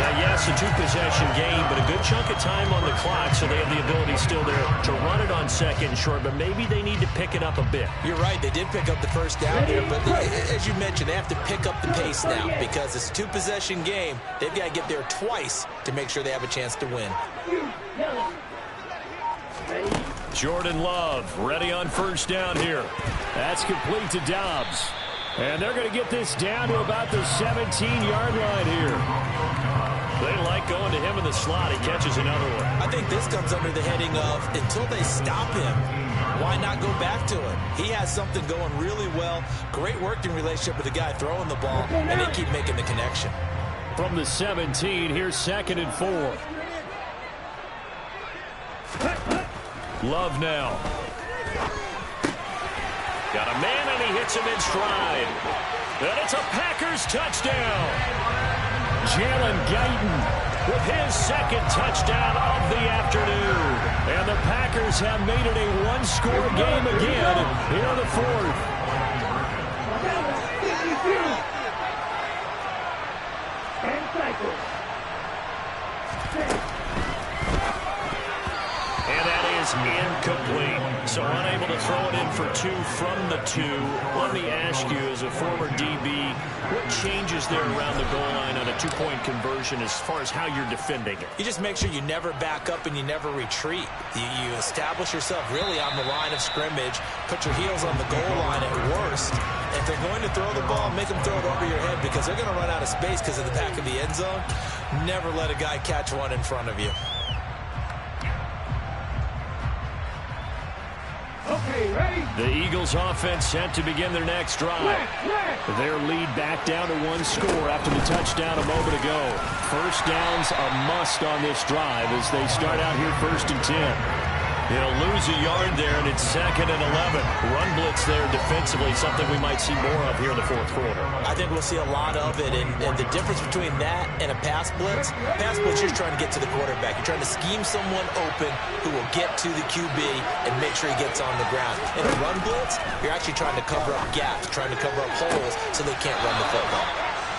Now, Yes, a two-possession game, but a good chunk of time on the clock, so they have the ability still there to run it on second short, but maybe they need to pick it up a bit. You're right. They did pick up the first down there, but as you mentioned, they have to pick up the pace now because it's a two-possession game. They've got to get there twice to make sure they have a chance to win. Jordan Love ready on first down here. That's complete to Dobbs. And they're going to get this down to about the 17-yard line here. They like going to him in the slot. He catches another one. I think this comes under the heading of until they stop him, why not go back to it? He has something going really well. Great working relationship with the guy throwing the ball, and they keep making the connection. From the 17, here's 2nd and 4. Love now. Got a man, and he hits him in stride. And it's a Packers touchdown. Jalen Guyton with his second touchdown of the afternoon. And the Packers have made it a one-score game again here in the fourth. And that is incomplete. So unable to throw it in for 2 from the 2. Let me ask you, as a former DB, what changes there around the goal line on a two-point conversion as far as how you're defending it? You just make sure you never back up and you never retreat. You establish yourself really on the line of scrimmage, put your heels on the goal line at worst. If they're going to throw the ball, make them throw it over your head because they're going to run out of space because of the back of the end zone. Never let a guy catch one in front of you. Okay, ready? The Eagles offense set to begin their next drive. Their lead back down to 1 score after the touchdown a moment ago. First down's a must on this drive as they start out here 1st and 10. They'll lose a yard there, and it's 2nd and 11. Run blitz there defensively, something we might see more of here in the fourth quarter. I think we'll see a lot of it, and the difference between that and a pass blitz, you're just trying to get to the quarterback. You're trying to scheme someone open who will get to the QB and make sure he gets on the ground. In a run blitz, you're actually trying to cover up gaps, trying to cover up holes so they can't run the football.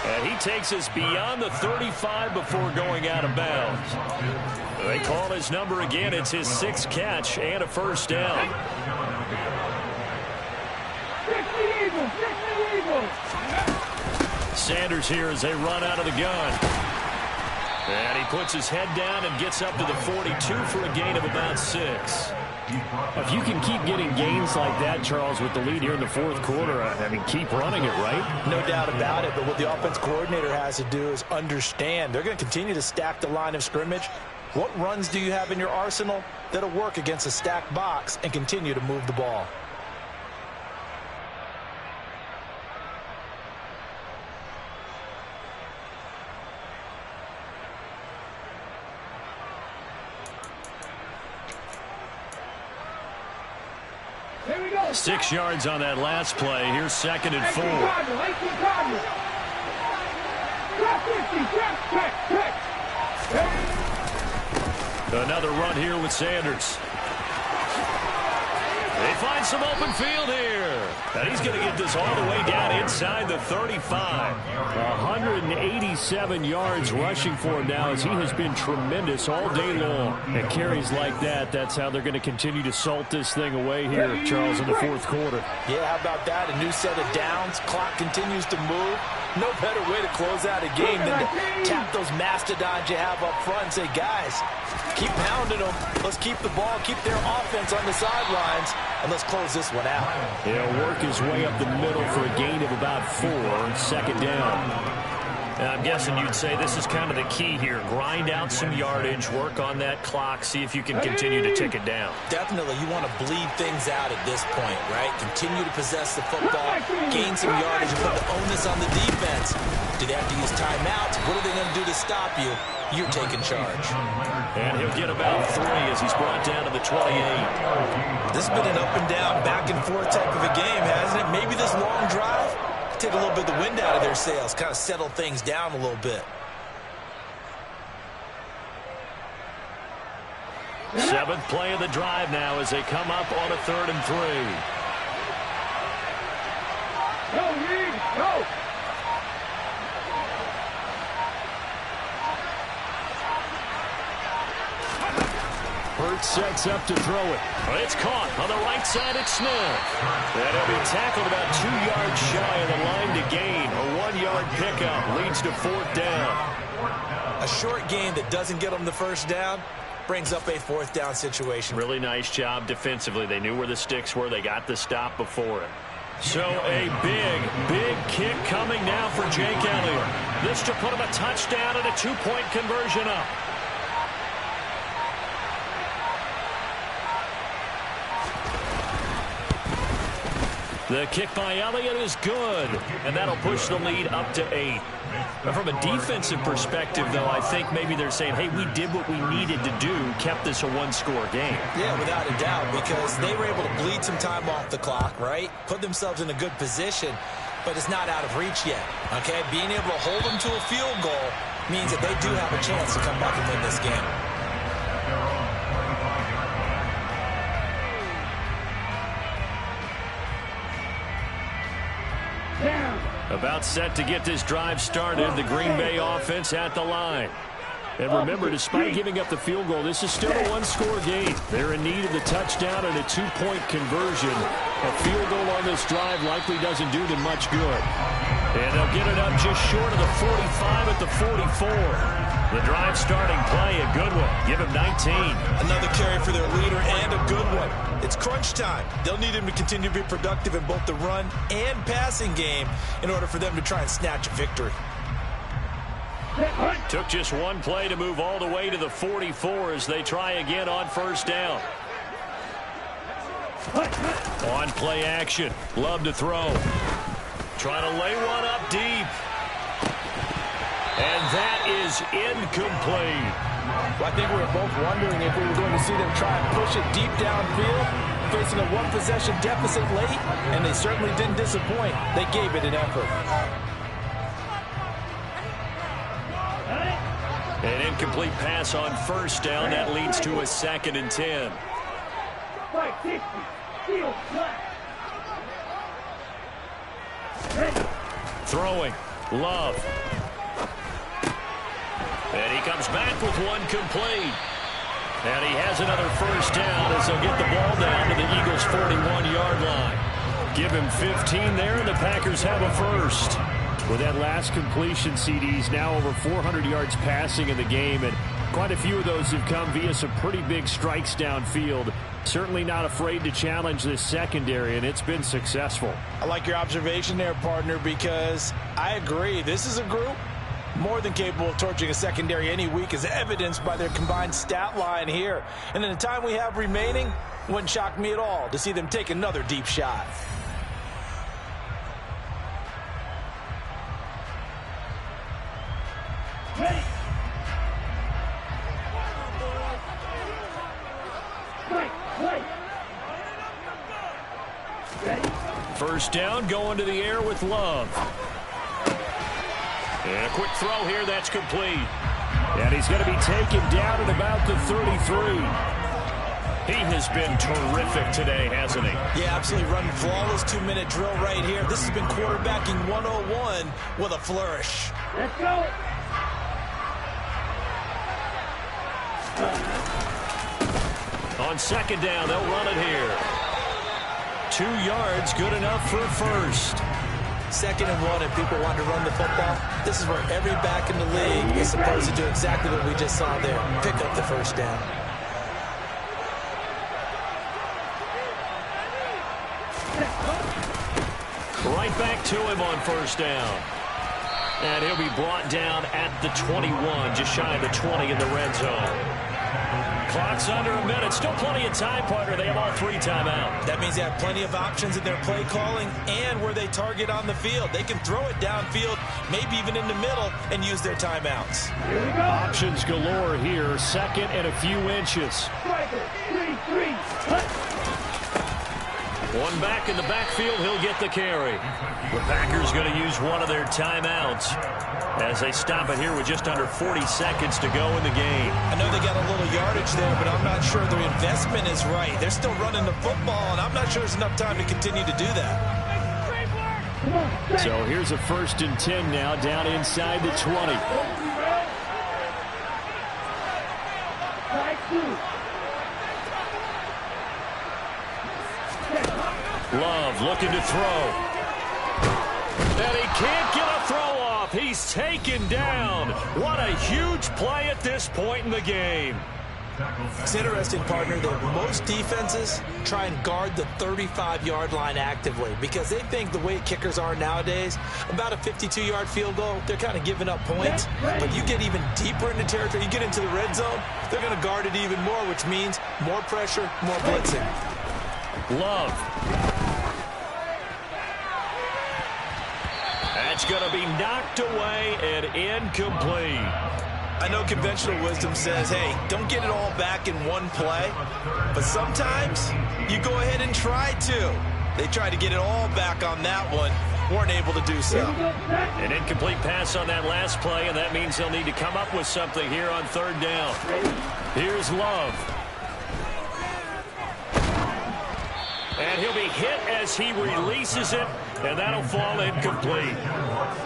And he takes us beyond the 35 before going out of bounds. They call his number again. It's his 6th catch and a first down. Sanders here as they run out of the gun. And he puts his head down and gets up to the 42 for a gain of about 6. If you can keep getting gains like that, Charles, with the lead here in the fourth quarter, I mean, keep running it, right? No doubt about it, but what the offense coordinator has to do is understand. They're going to continue to stack the line of scrimmage. What runs do you have in your arsenal that'll work against a stacked box and continue to move the ball? Here we go. 6 yards on that last play. Here's 2nd and 4. Another run here with Sanders. They find some open field here. And he's going to get this all the way down inside the 35. 187 yards rushing for him now as he has been tremendous all day long. And carries like that, that's how they're going to continue to salt this thing away here, Charles, in the fourth quarter. Yeah, how about that? A new set of downs. Clock continues to move. No better way to close out a game than to tap those mastodons you have up front and say, guys, keep pounding them. Let's keep the ball, keep their offense on the sidelines, and let's close this one out. He'll work his way up the middle for a gain of about 4. 2nd down. And I'm guessing you'd say this is kind of the key here. Grind out some yardage, work on that clock, see if you can continue to tick it down. Definitely, you want to bleed things out at this point, right? Continue to possess the football, gain some yardage, and put the onus on the defense. Do they have to use timeouts? What are they going to do to stop you? You're taking charge. And he'll get about 3 as he's brought down to the 28. This has been an up and down, back and forth type of a game, hasn't it? Maybe this long drive take a little bit of the wind out of their sails, kind of settle things down a little bit. 7th play of the drive now as they come up on a 3rd and 3. Go, Reed, go. Hurt sets up to throw it. It's caught on the right side at Smith. And he'll be tackled about 2 yards shy of the line to gain. A 1-yard pickup leads to 4th down. A short gain that doesn't get them the first down brings up a 4th down situation. Really nice job defensively. They knew where the sticks were. They got the stop before it. So a big kick coming now for Jake Elliott. This to put him a touchdown and a 2-point conversion up. The kick by Elliott is good, and that'll push the lead up to 8. But from a defensive perspective, though, I think maybe they're saying, hey, we did what we needed to do, kept this a 1-score game. Yeah, without a doubt, because they were able to bleed some time off the clock, right? Put themselves in a good position, but it's not out of reach yet, okay? Being able to hold them to a field goal means that they do have a chance to come back and win this game. About set to get this drive started, the Green Bay offense at the line. And remember, despite giving up the field goal, this is still a 1-score game. They're in need of the touchdown and a 2-point conversion. A field goal on this drive likely doesn't do them much good. And they'll get it up just short of the 45 at the 44. The drive starting play, a good one. Give him 19. Another carry for their leader and a good one. It's crunch time. They'll need him to continue to be productive in both the run and passing game in order for them to try and snatch a victory. Took just one play to move all the way to the 44 as they try again on 1st down. On play action. Love to throw. Trying to lay one up deep. And that is incomplete. Well, I think we were both wondering if we were going to see them try and push it deep downfield, facing a 1-possession deficit late, and they certainly didn't disappoint. They gave it an effort. An incomplete pass on 1st down. That leads to a 2nd and 10. Throwing. Love. And he comes back with one complete. And he has another 1st down as they'll get the ball down to the Eagles' 41-yard line. Give him 15 there, and the Packers have a 1st. With that last completion, CDs now over 400 yards passing in the game, and quite a few of those have come via some pretty big strikes downfield. Certainly not afraid to challenge this secondary, and it's been successful. I like your observation there, partner, because I agree. This is a group more than capable of torching a secondary any week, as evidenced by their combined stat line here. And in the time we have remaining, wouldn't shock me at all to see them take another deep shot. First down, going to the air with Love. And a quick throw here, that's complete. And he's going to be taken down at about the 33. He has been terrific today, hasn't he? Yeah, absolutely running flawless 2-minute drill right here. This has been quarterbacking 101 with a flourish. Let's go. On 2nd down, they'll run it here. 2 yards, good enough for a 1st. 2nd and 1, and people want to run the football. This is where every back in the league is supposed to do exactly what we just saw there. Pick up the 1st down. Right back to him on 1st down. And he'll be brought down at the 21, just shy of the 20 in the red zone. Clock's under a minute. Still plenty of time, partner. They have all 3 timeouts. That means they have plenty of options in their play calling and where they target on the field. They can throw it downfield, maybe even in the middle, and use their timeouts. Here we go. Options galore here. 2nd and a few inches. Striker. 3-3. One back in the backfield. He'll get the carry. The Packers going to use one of their timeouts as they stop it here with just under 40 seconds to go in the game. I know they got a little yardage there, but I'm not sure their investment is right. They're still running the football, and I'm not sure there's enough time to continue to do that. So here's a 1st and 10 now, down inside the 20. Love looking to throw. And he can't get a throw off. He's taken down. What a huge play at this point in the game. It's interesting, partner, that most defenses try and guard the 35-yard line actively because they think the way kickers are nowadays, about a 52-yard field goal, they're kind of giving up points. But you get even deeper into territory, you get into the red zone, they're going to guard it even more, which means more pressure, more blitzing. Love. That's going to be knocked away and incomplete. I know conventional wisdom says, hey, don't get it all back in one play. But sometimes you go ahead and try to. They tried to get it all back on that one. Weren't able to do so. An incomplete pass on that last play, and that means they'll need to come up with something here on third down. Here's Love. And he'll be hit as he releases it, and that'll fall incomplete.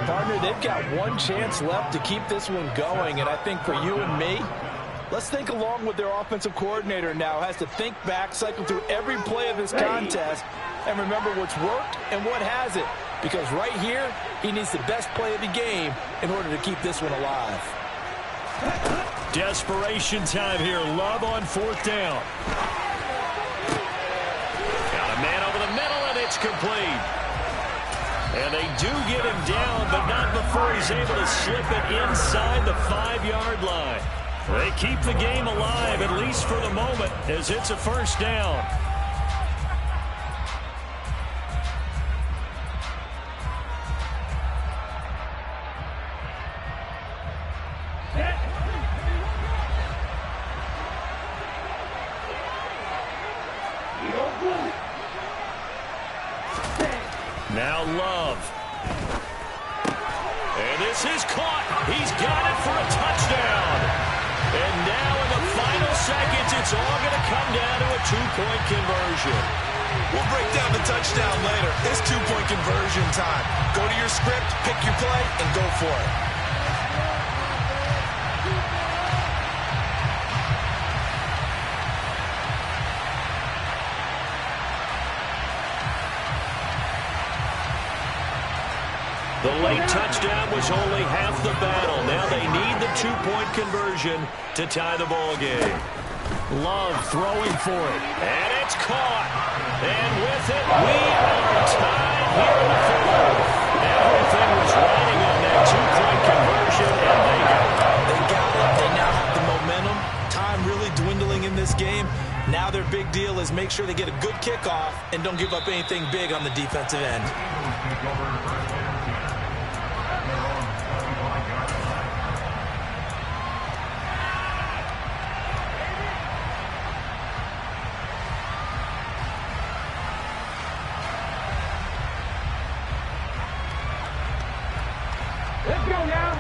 Partner, they've got one chance left to keep this one going, and I think for you and me, let's think along with their offensive coordinator now. Has to think back, cycle through every play of this contest, and remember what's worked and what hasn't. Because right here, he needs the best play of the game in order to keep this one alive. Desperation time here. Love on fourth down. Got a man over the middle, and it's complete. And they do get him down, but not before he's able to slip it inside the 5-yard line. They keep the game alive, at least for the moment, as it's a first down. Now Love. And this is caught. He's got it for a touchdown. And now in the final seconds, it's all going to come down to a two-point conversion. We'll break down the touchdown later. It's two-point conversion time. Go to your script, pick your play, and go for it. The late touchdown was only half the battle. Now they need the two-point conversion to tie the ball game. Love throwing for it. And it's caught. And with it, we are tied here in the fourth. Everything was riding on that two-point conversion, and they got it. They got it. They now have the momentum. Time really dwindling in this game. Now their big deal is make sure they get a good kickoff and don't give up anything big on the defensive end.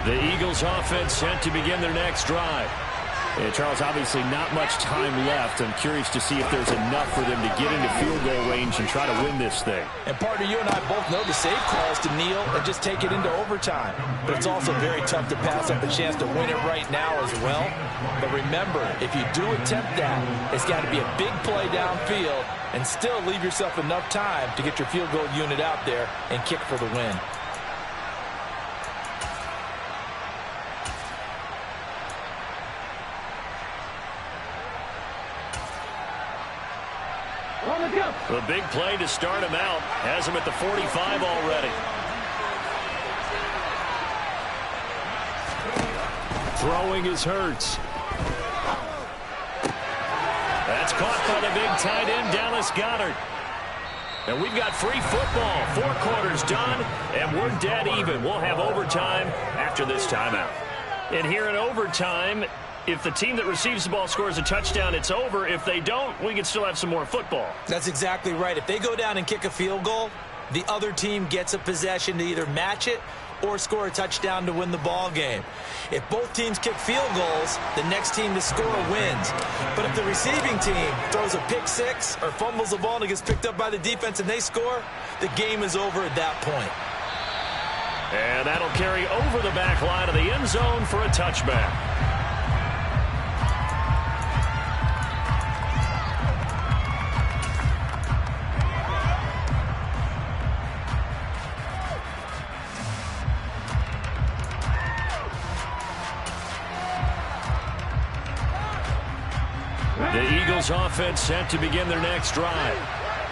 The Eagles offense set to begin their next drive. And Charles, obviously not much time left. I'm curious to see if there's enough for them to get into field goal range and try to win this thing. And partner, you and I both know the save calls to kneel and just take it into overtime. But it's also very tough to pass up a chance to win it right now as well. But remember, if you do attempt that, it's got to be a big play downfield and still leave yourself enough time to get your field goal unit out there and kick for the win. The big play to start him out has him at the 45 already. Throwing is Hurts. That's caught by the big tight end, Dallas Goedert. And we've got free football. 4 quarters done, and we're dead even. We'll have overtime after this timeout. And here in overtime, if the team that receives the ball scores a touchdown, it's over. If they don't, we can still have some more football. That's exactly right. If they go down and kick a field goal, the other team gets a possession to either match it or score a touchdown to win the ball game. If both teams kick field goals, the next team to score wins. But if the receiving team throws a pick six or fumbles the ball and it gets picked up by the defense and they score, the game is over at that point. And that'll carry over the back line of the end zone for a touchback. The Eagles offense set to begin their next drive.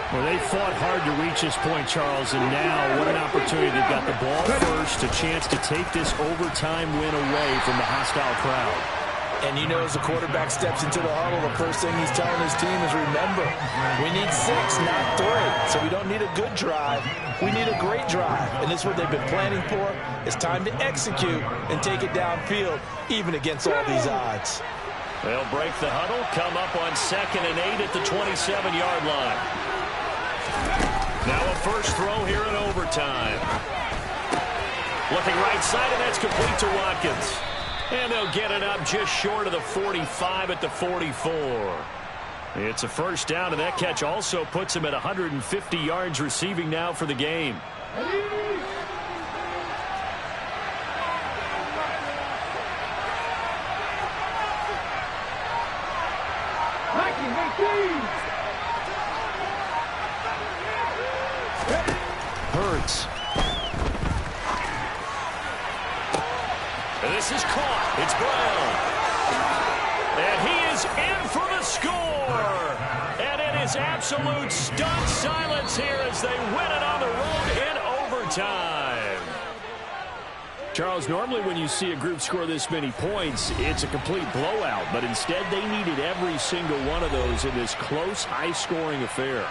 Well, they fought hard to reach this point, Charles, and now what an opportunity. They've got the ball first, a chance to take this overtime win away from the hostile crowd. And you know, as the quarterback steps into the huddle, the first thing he's telling his team is, remember, we need 6, not 3. So we don't need a good drive. We need a great drive. And this is what they've been planning for. It's time to execute and take it downfield, even against all these odds. They'll break the huddle, come up on 2nd and 8 at the 27-yard line. Now a first throw here in overtime. Looking right side, and that's complete to Watkins. And they'll get it up just short of the 45 at the 44. It's a first down, and that catch also puts him at 150 yards receiving now for the game. Hurts. This is caught. It's Brown. And he is in for the score. And it is absolute stunned silence here as they win it on the road in overtime. Charles, normally when you see a group score this many points, it's a complete blowout. But instead, they needed every single one of those in this close, high-scoring affair.